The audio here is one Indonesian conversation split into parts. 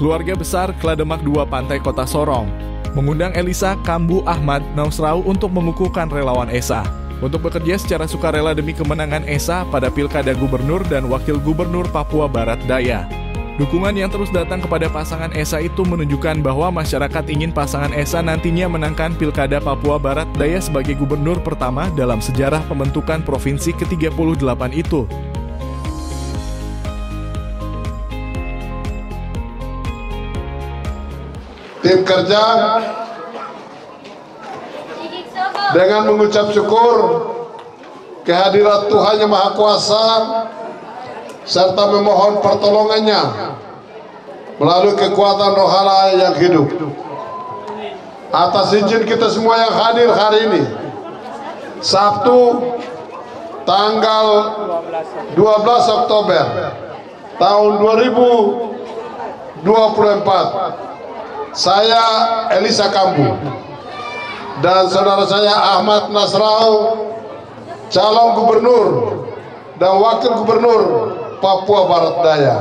keluarga besar Klademak 2 Pantai Kota Sorong mengundang Elisa Kambu Ahmad Nasrau untuk mengukuhkan relawan Esa untuk bekerja secara sukarela demi kemenangan Esa pada Pilkada Gubernur dan Wakil Gubernur Papua Barat Daya. Dukungan yang terus datang kepada pasangan Esa itu menunjukkan bahwa masyarakat ingin pasangan Esa nantinya menangkan Pilkada Papua Barat Daya sebagai gubernur pertama dalam sejarah pembentukan provinsi ke-38 itu. Tim kerja dengan mengucap syukur kehadirat Tuhan Yang Maha Kuasa serta memohon pertolongannya melalui kekuatan roh Allah yang hidup. Atas izin kita semua yang hadir hari ini, Sabtu tanggal 12 Oktober tahun 2024, saya Elisa Kambu dan saudara saya Ahmad Nasrau, calon gubernur dan wakil gubernur Papua Barat Daya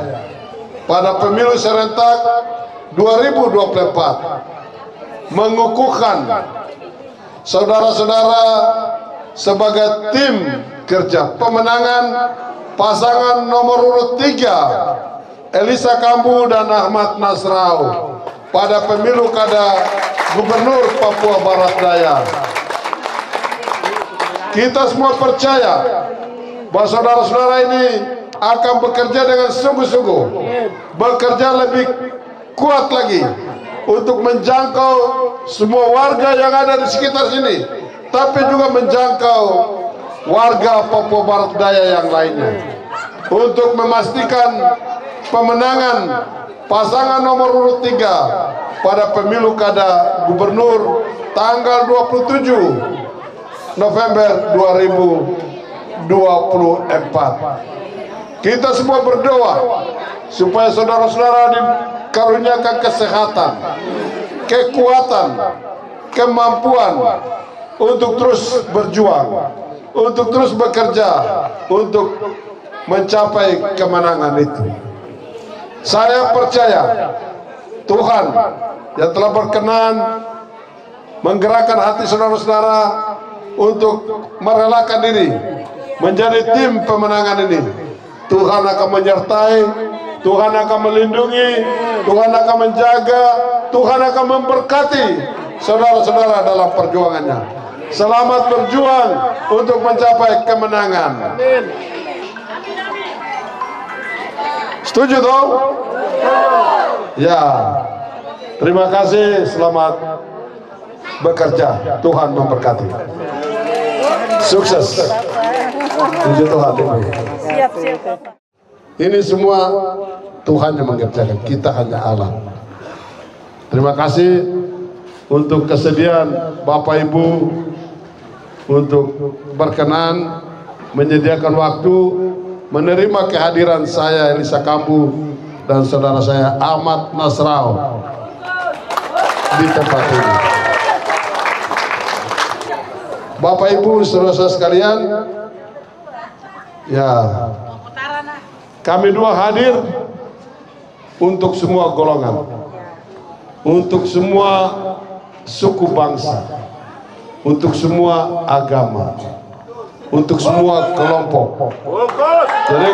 pada pemilu serentak 2024, mengukuhkan saudara-saudara sebagai tim kerja pemenangan pasangan nomor urut 3 Elisa Kambu dan Ahmad Nasrau pada pemilu kada gubernur Papua Barat Daya. Kita semua percaya bahwa saudara-saudara ini akan bekerja dengan sungguh-sungguh, bekerja lebih kuat lagi untuk menjangkau semua warga yang ada di sekitar sini, tapi juga menjangkau warga Papua Barat Daya yang lainnya untuk memastikan pemenangan pasangan nomor urut 3 pada pemilu kada gubernur tanggal 27 November 2024. Kita semua berdoa supaya saudara-saudara dikaruniakan kesehatan, kekuatan, kemampuan untuk terus berjuang, untuk terus bekerja, untuk mencapai kemenangan itu. Saya percaya Tuhan yang telah berkenan menggerakkan hati saudara-saudara untuk merelakan diri menjadi tim pemenangan ini. Tuhan akan menyertai, Tuhan akan melindungi, Tuhan akan menjaga, Tuhan akan memberkati saudara-saudara dalam perjuangannya. Selamat berjuang untuk mencapai kemenangan. Setuju toh? Ya. Terima kasih, selamat bekerja. Tuhan memberkati. Sukses. Puji Tuhan. Siap. Ini semua Tuhan yang mengerjakan, kita hanya alat. Terima kasih untuk kesediaan Bapak Ibu untuk berkenan menyediakan waktu menerima kehadiran saya Elisa Kambu dan saudara saya Ahmad Nasrau di tempat ini. Bapak Ibu saudara-saudara sekalian, ya, kami dua hadir untuk semua golongan, untuk semua suku bangsa, untuk semua agama, untuk semua kelompok. Jadi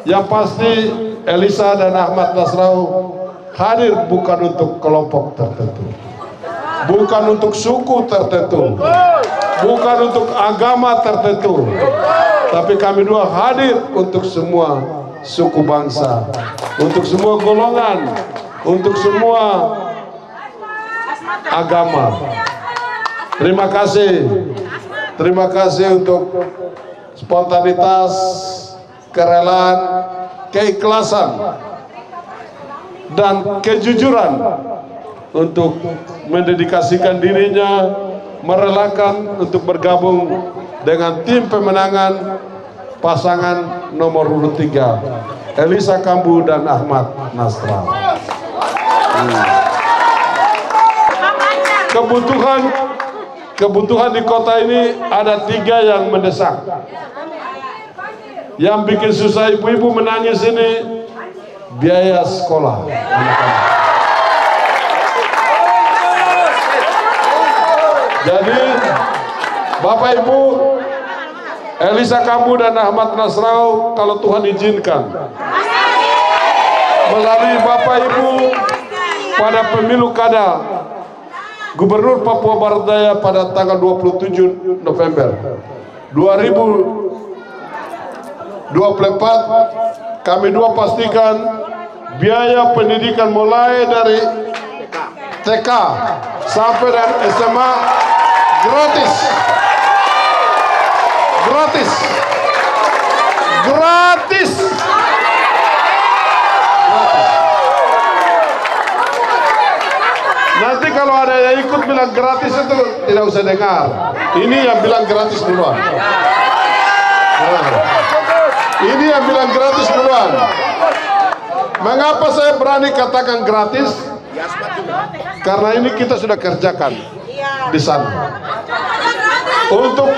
yang pasti Elisa dan Ahmad Nasrau hadir bukan untuk kelompok tertentu, bukan untuk suku tertentu, bukan untuk agama tertentu, tapi kami dua hadir untuk semua suku bangsa, untuk semua golongan, untuk semua agama. Terima kasih untuk spontanitas, kerelaan, keikhlasan, dan kejujuran untuk mendedikasikan dirinya, merelakan untuk bergabung dengan tim pemenangan pasangan nomor urut 3 Elisa Kambu dan Ahmad Nasrau. Kebutuhan di kota ini ada 3 yang mendesak. Yang bikin susah ibu-ibu menangis ini biaya sekolah anak-anak. Jadi Bapak Ibu, Elisa Kambu dan Ahmad Nasrau, kalau Tuhan izinkan, melalui Bapak Ibu pada pemilu kada Gubernur Papua Barat Daya pada tanggal 27 November 2024, kami dua pastikan biaya pendidikan mulai dari TK sampai dan SMA gratis. Gratis. Gratis. Nanti kalau ada yang ikut bilang gratis itu tidak usah dengar. Ini yang bilang gratis duluan. Ini yang bilang gratis duluan. Mengapa saya berani katakan gratis? Karena ini kita sudah kerjakan di sana. Untuk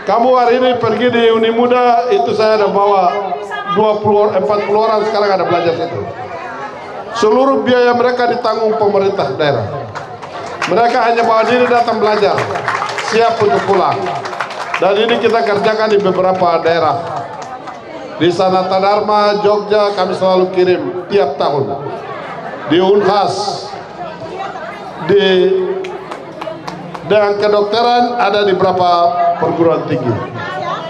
kamu hari ini pergi di Uni Muda, itu saya ada bawa 40 orang sekarang ada belajar situ. Seluruh biaya mereka ditanggung pemerintah daerah. Mereka hanya bawa diri datang belajar, siap untuk pulang. Dan ini kita kerjakan di beberapa daerah. Di Sanata Dharma, Jogja, kami selalu kirim tiap tahun. Di Unhas, di dan kedokteran ada di beberapa perguruan tinggi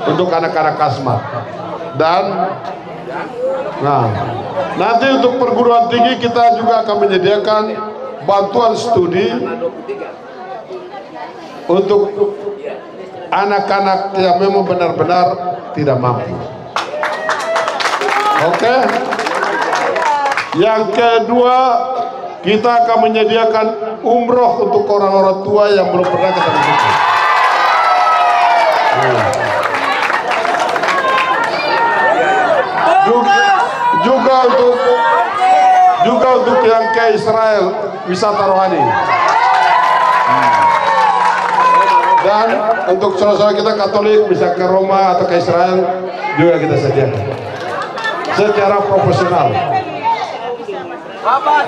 untuk anak-anak Kasmat. Dan nanti untuk perguruan tinggi kita juga akan menyediakan bantuan studi untuk anak-anak yang memang benar-benar tidak mampu. Oke. Yang kedua, kita akan menyediakan umroh untuk orang-orang tua yang belum pernah ke tanah suci. Juga untuk yang ke Israel wisata rohani. Dan untuk saudara-saudara kita Katolik bisa ke Roma atau ke Israel juga kita sediakan secara profesional.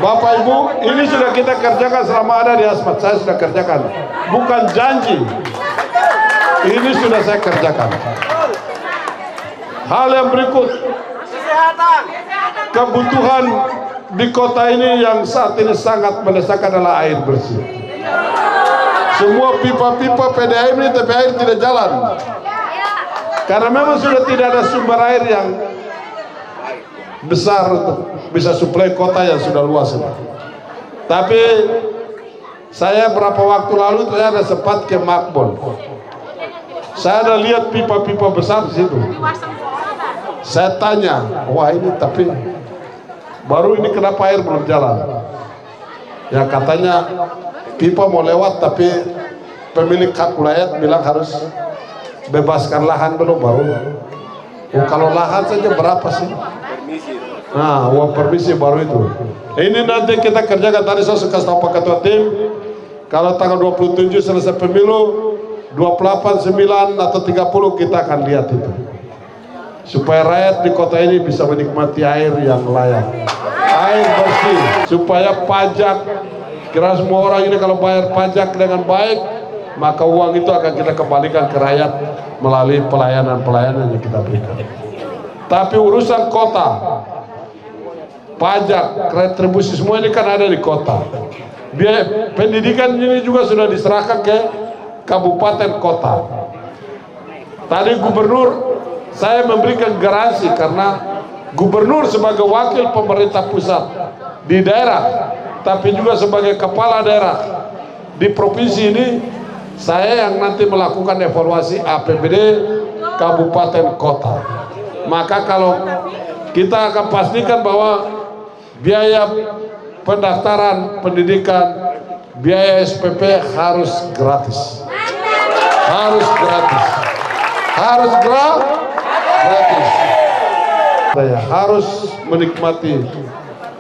Bapak Ibu, ini sudah kita kerjakan selama ada di Asmat. Saya sudah kerjakan, bukan janji. Ini sudah saya kerjakan. Hal yang berikut, kebutuhan di kota ini yang saat ini sangat mendesak adalah air bersih. Semua pipa-pipa PDAM ini tapi air tidak jalan, karena memang sudah tidak ada sumber air yang besar untuk bisa suplai kota yang sudah luas ini. Tapi saya berapa waktu lalu saya ada sempat ke Makbon. Saya ada lihat pipa-pipa besar di situ. Saya tanya, wah ini tapi baru ini kenapa air belum jalan? Ya katanya pipa mau lewat tapi pemilik hak wilayah bilang harus bebaskan lahan dulu baru. Oh, kalau lahan saja berapa sih? Nah, uang permisi baru itu. Ini nanti kita kerjakan. Tadi saya suka tahu Pak Ketua Tim, kalau tanggal 27 selesai pemilu, 28, 9 atau 30 kita akan lihat itu. Supaya rakyat di kota ini bisa menikmati air yang layak, air bersih. Supaya pajak, kira semua orang ini kalau bayar pajak dengan baik, maka uang itu akan kita kembalikan ke rakyat melalui pelayanan-pelayanan yang kita berikan. Tapi urusan kota, pajak, retribusi, semua ini kan ada di kota. Biaya pendidikan ini juga sudah diserahkan ke kabupaten kota. Tadi gubernur, saya memberikan garansi karena gubernur sebagai wakil pemerintah pusat di daerah, tapi juga sebagai kepala daerah di provinsi ini, saya yang nanti melakukan evaluasi APBD kabupaten kota. Maka kalau kita akan pastikan bahwa biaya pendaftaran pendidikan, biaya SPP harus gratis. Harus gratis. Harus gratis. Saya harus menikmati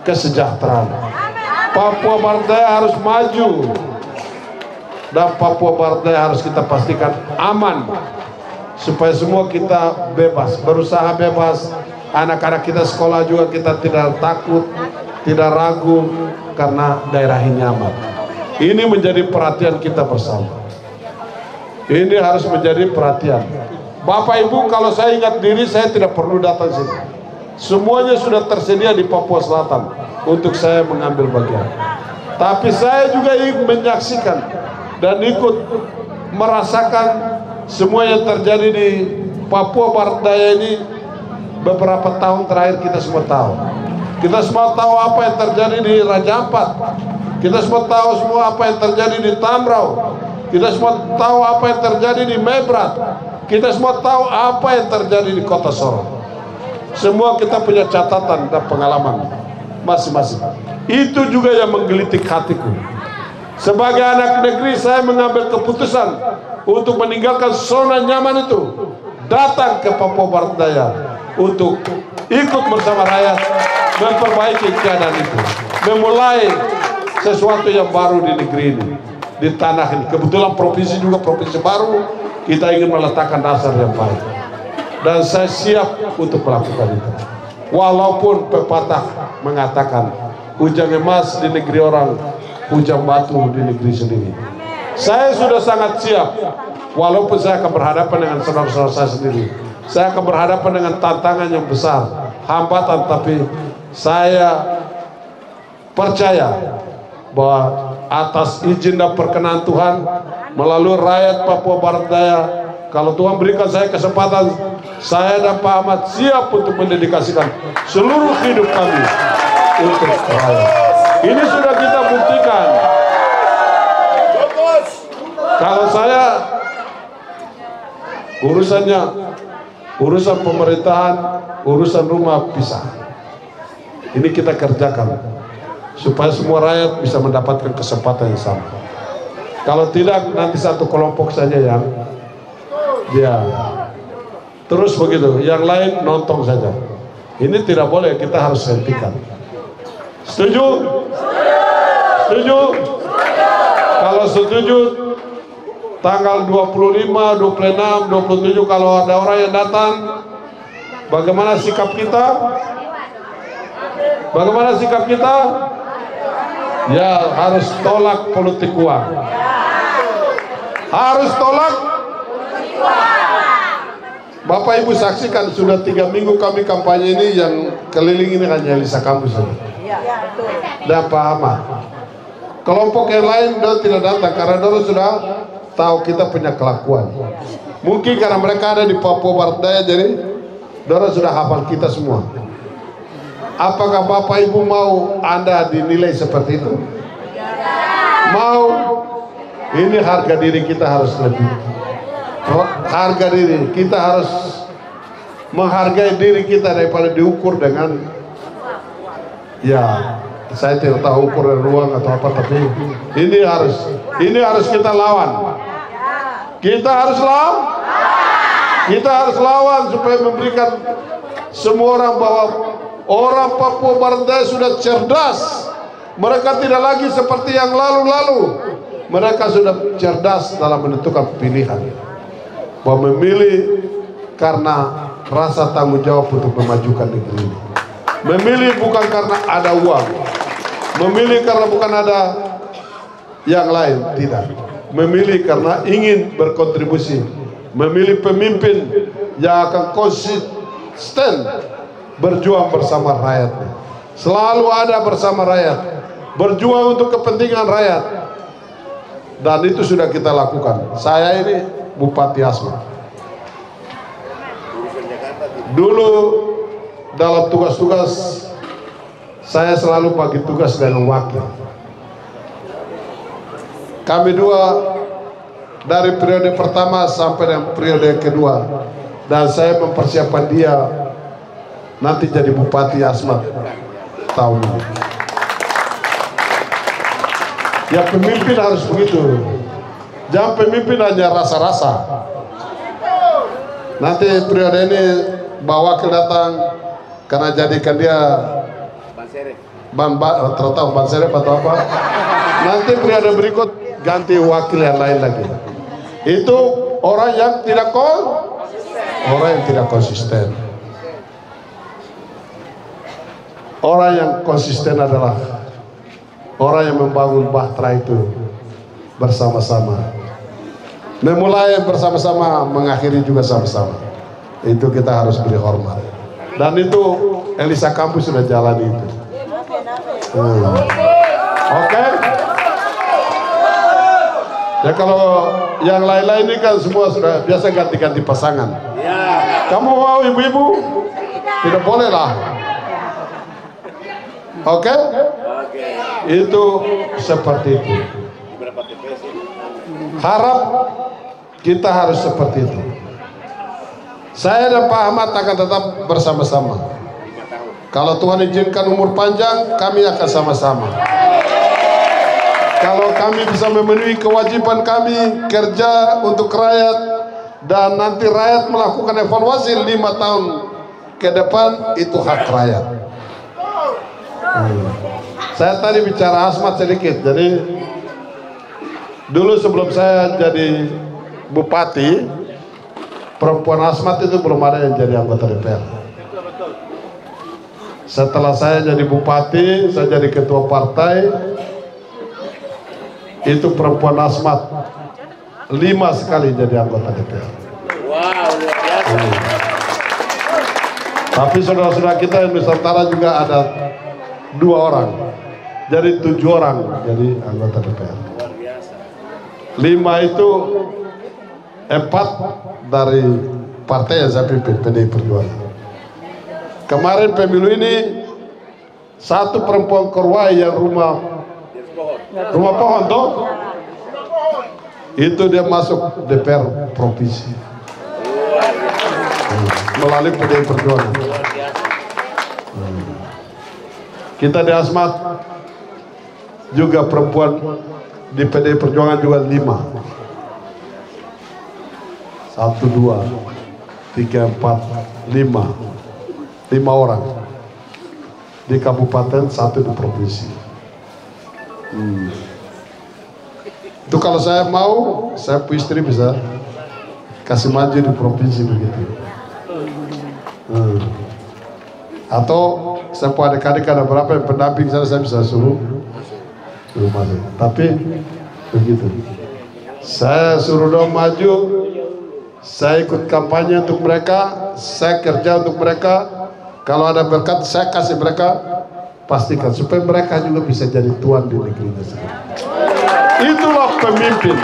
kesejahteraan. Papua Barat Daya harus maju. Dan Papua Barat Daya harus kita pastikan aman. Supaya semua kita bebas, berusaha bebas, anak-anak kita sekolah juga kita tidak takut, tidak ragu, karena daerah ini aman. Ini menjadi perhatian kita bersama. Ini harus menjadi perhatian. Bapak Ibu, kalau saya ingat diri, saya tidak perlu datang sini. Semuanya sudah tersedia di Papua Selatan untuk saya mengambil bagian. Tapi saya juga ingin menyaksikan dan ikut merasakan semua yang terjadi di Papua Barat Daya ini. Beberapa tahun terakhir kita semua tahu. Kita semua tahu apa yang terjadi di Raja Ampat. Kita semua tahu semua apa yang terjadi di Tamrau. Kita semua tahu apa yang terjadi di Mebrat. Kita semua tahu apa yang terjadi di Kota Sorong. Semua kita punya catatan dan pengalaman masing-masing. Itu juga yang menggelitik hatiku. Sebagai anak negeri, saya mengambil keputusan untuk meninggalkan zona nyaman itu, datang ke Papua Barat Daya untuk ikut bersama rakyat memperbaiki keadaan itu, memulai sesuatu yang baru di negeri ini, di tanah ini. Kebetulan provinsi juga provinsi baru, kita ingin meletakkan dasar yang baik, dan saya siap untuk melakukan itu. Walaupun pepatah mengatakan hujan emas di negeri orang, hujan batu di negeri sendiri. Saya sudah sangat siap, walaupun saya akan berhadapan dengan saudara-saudara saya sendiri. Saya akan berhadapan dengan tantangan yang besar, hambatan, tapi saya percaya bahwa atas izin dan perkenan Tuhan melalui rakyat Papua Barat Daya, kalau Tuhan berikan saya kesempatan, saya dan Pak Ahmad siap untuk mendedikasikan seluruh hidup kami untuk rakyat. Ini sudah kita buktikan. Kalau saya urusan pemerintahan, urusan rumah pisah. Ini kita kerjakan supaya semua rakyat bisa mendapatkan kesempatan yang sama. Kalau tidak, nanti satu kelompok saja yang dia terus begitu, yang lain nonton saja. Ini tidak boleh, kita harus hentikan. Setuju? Setuju? Kalau setuju, tanggal 25, 26, 27 kalau ada orang yang datang, bagaimana sikap kita? Bagaimana sikap kita? Ya, harus tolak politik uang. Harus tolak. Bapak Ibu saksikan, sudah 3 minggu kami kampanye ini, yang keliling ini hanya Elisa Kampus dan Pak Ahmad. Kelompok yang lain sudah tidak datang karena dulu sudah tahu kita punya kelakuan. Mungkin karena mereka ada di Papua Barat Daya, jadi Dora sudah hafal kita semua. Apakah Bapak Ibu mau Anda dinilai seperti itu? Mau? Ini harga diri kita harus lebih. Harga diri kita harus menghargai diri kita daripada diukur dengan, ya saya tidak tahu ukuran ruang atau apa, tapi ini harus kita lawan. Kita harus lawan. Kita harus lawan supaya memberikan semua orang bahwa orang Papua Barat Daya sudah cerdas. Mereka tidak lagi seperti yang lalu-lalu. Mereka sudah cerdas dalam menentukan pilihan, bahwa memilih karena rasa tanggung jawab untuk memajukan negeri ini. Memilih bukan karena ada uang, memilih karena bukan ada yang lain, tidak. Memilih karena ingin berkontribusi, memilih pemimpin yang akan konsisten berjuang bersama rakyat, selalu ada bersama rakyat, berjuang untuk kepentingan rakyat. Dan itu sudah kita lakukan. Saya ini Bupati Asmat. Dulu dalam tugas-tugas saya selalu bagi tugas dengan wakil. Kami dua dari periode pertama sampai dengan periode kedua, dan saya mempersiapkan dia nanti jadi Bupati Asmat tahun ini. Ya, pemimpin harus begitu. Jangan pemimpin hanya rasa-rasa. Nanti periode ini bawa wakil datang karena jadikan dia tertahu Ban Serep atau apa. Nanti periode berikut ganti wakil yang lain lagi. Itu orang yang tidak konsisten. orang yang konsisten adalah orang yang membangun bahtera itu bersama-sama, memulai bersama-sama, mengakhiri juga sama-sama. Itu kita harus beri hormat, dan itu Elisa Kambu sudah jalani itu. Oke. Ya, kalau yang lain-lain ini kan semua sudah biasa ganti-ganti pasangan. Kamu mau ibu-ibu? Tidak boleh lah. Oke? Itu seperti itu. Harap kita harus seperti itu. Saya dan Pak Ahmad akan tetap bersama-sama. Kalau Tuhan izinkan umur panjang, kami akan sama-sama. Kalau kami bisa memenuhi kewajiban kami kerja untuk rakyat, dan nanti rakyat melakukan evaluasi 5 tahun ke depan, itu hak rakyat. Saya tadi bicara asmat sedikit. Jadi dulu sebelum saya jadi bupati, perempuan asmat itu belum ada yang jadi anggota DPR. Setelah saya jadi bupati, saya jadi ketua partai, itu perempuan asmat 5 sekali jadi anggota DPR. Wow, luar biasa. Tapi saudara-saudara kita yang Nusantara juga ada 2 orang, jadi 7 orang jadi anggota DPR. 5 itu 4 dari partai yang saya pimpin, PDI Perjuangan. Kemarin pemilu ini 1 perempuan Korwai yang rumah pohon toh, itu dia masuk DPR provinsi melalui PDI Perjuangan. Kita di Asmat juga perempuan di PDI Perjuangan juga 5. 1, 2, 3, 4, 5 orang di kabupaten, 1 di provinsi. Itu kalau saya mau, saya punya istri bisa kasih maju di provinsi begitu. Atau saya punya adik-adik ada berapa yang pendamping saya bisa suruh maju. Tapi begitu, saya suruh dong maju, saya ikut kampanye untuk mereka, saya kerja untuk mereka. Kalau ada berkat saya kasih mereka, pastikan supaya mereka juga bisa jadi tuan di negerinya sendiri. Itulah pemimpin.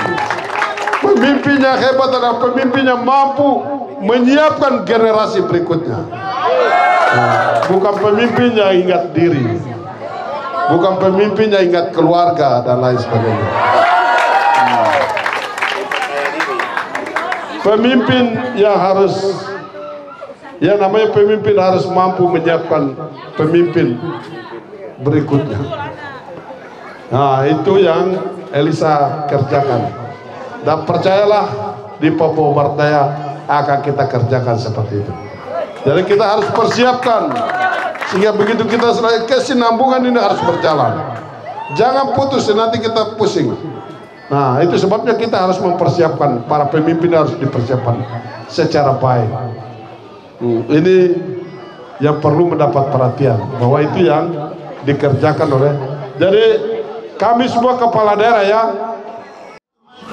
Pemimpin yang hebat adalah pemimpin yang mampu menyiapkan generasi berikutnya. Bukan pemimpin yang ingat diri, bukan pemimpin yang ingat keluarga dan lain sebagainya. Pemimpin yang harus, yang namanya pemimpin harus mampu menyiapkan pemimpin berikutnya. Nah, itu yang Elisa kerjakan, dan percayalah di Papua Barat Daya akan kita kerjakan seperti itu. Jadi kita harus persiapkan sehingga begitu kita selesai, kesinambungan ini harus berjalan. Jangan putus, nanti kita pusing. Nah, itu sebabnya kita harus mempersiapkan, para pemimpin harus dipersiapkan secara baik. Ini yang perlu mendapat perhatian, bahwa itu yang dikerjakan oleh, jadi kami semua kepala daerah ya,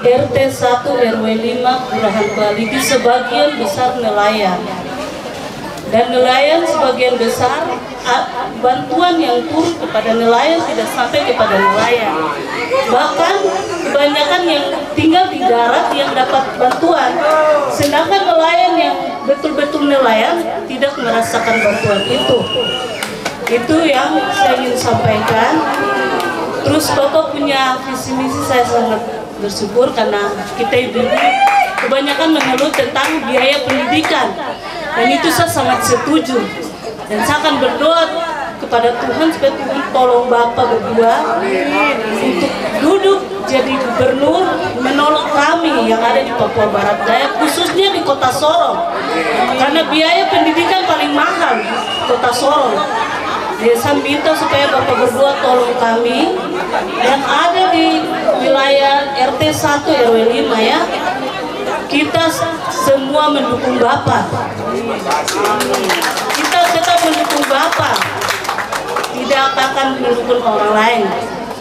RT 1 RW 5 Kelurahan Baligi sebagian besar nelayan, dan nelayan sebagian besar bantuan yang turun kepada nelayan tidak sampai kepada nelayan. Bahkan kebanyakan yang tinggal di darat yang dapat bantuan, sedangkan nelayan yang betul-betul nelayan tidak merasakan bantuan itu. Itu yang saya ingin sampaikan. Terus Bapak punya visi misi, saya sangat bersyukur karena kita ibu kebanyakan mengeluh tentang biaya pendidikan, dan itu saya sangat setuju, dan saya akan berdoa kepada Tuhan supaya Tuhan tolong Bapak berdua untuk duduk jadi gubernur, menolong kami yang ada di Papua Barat Daya, khususnya di Kota Sorong, karena biaya pendidikan paling mahal di Kota Sorong. Jadi saya minta supaya Bapak berdua tolong kami yang ada di wilayah RT 1 RW 5 ya. Kita semua mendukung Bapak. Kita tetap mendukung Bapak. tidak akan mendukung orang lain.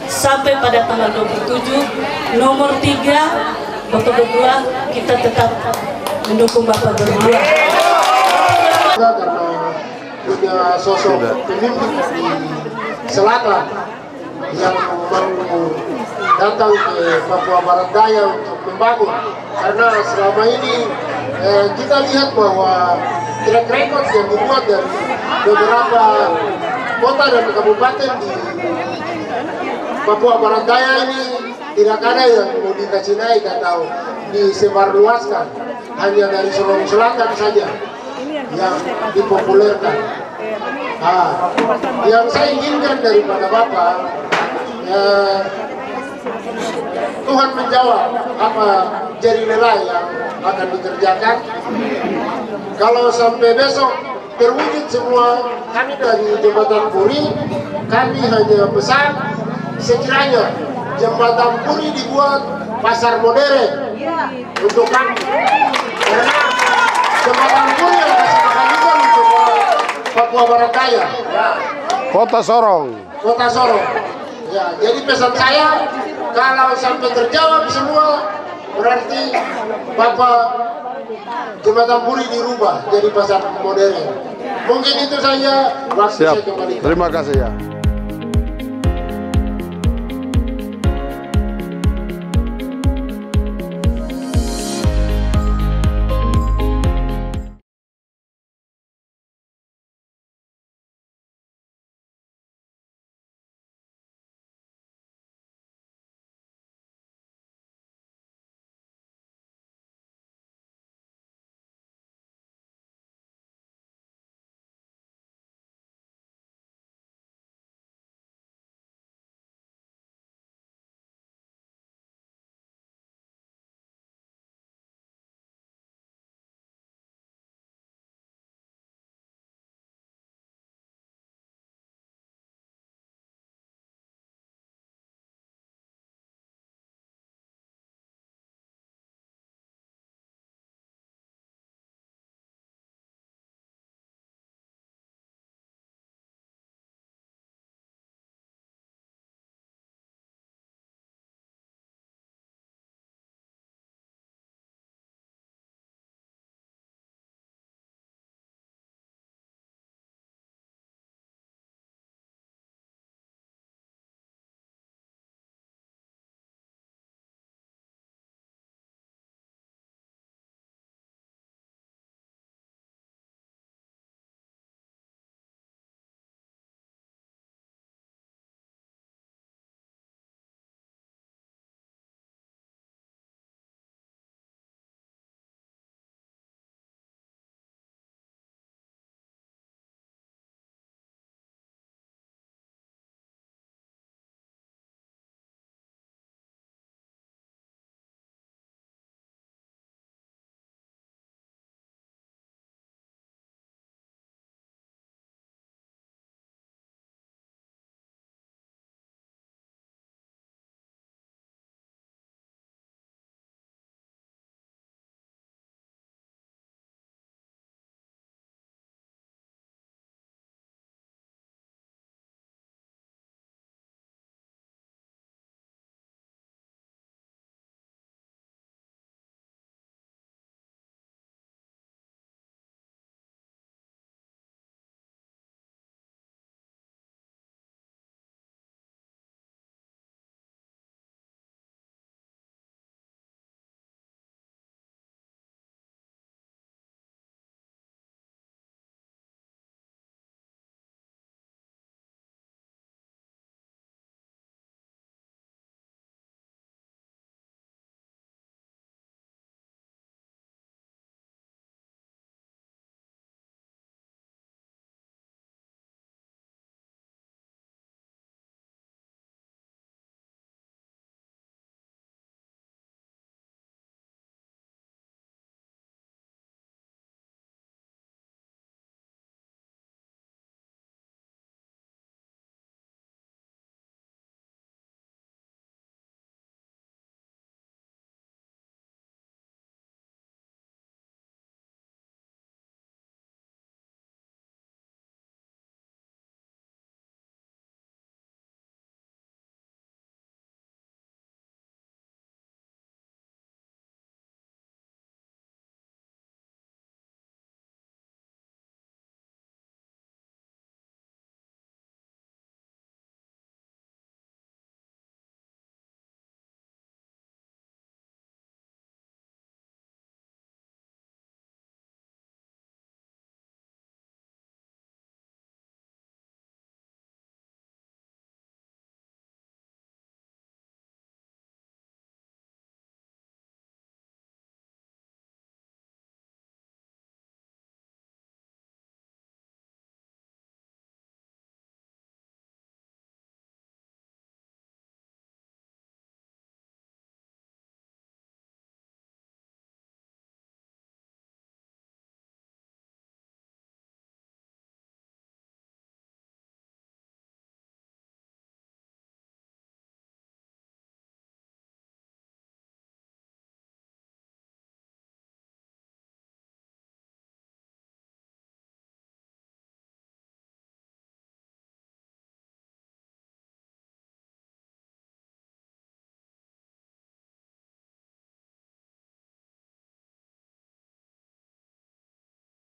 Sampai pada tanggal 27, nomor 3, Bapak berdua, kita tetap mendukung Bapak berdua. Karena punya sosok pemimpin di selatan yang mau datang ke Papua Barat Daya untuk membangun, karena selama ini kita lihat bahwa track record yang dibuat dari beberapa kota dan kabupaten di Papua Barat Daya ini tidak ada yang mau dikasih naik atau disebarluaskan, hanya dari Sulawesi Selatan saja yang dipopulerkan. Yang saya inginkan daripada Bapak, Tuhan menjawab apa jadi nilai yang akan dikerjakan. Kalau sampai besok terwujud semua, kami dari Jembatan Puri, kami hanya pesan sekiranya Jembatan Puri dibuat pasar modern untuk kami, karena Jembatan Puri yang kasih makan juga untuk Papua Barat Daya, Kota Sorong. Kota Sorong. Ya, jadi pesan saya, kalau sampai terjawab semua, berarti Bapak Jembatan Puri dirubah jadi pasar modern. Mungkin itu saja. Waktu saya kembali. Terima kasih ya.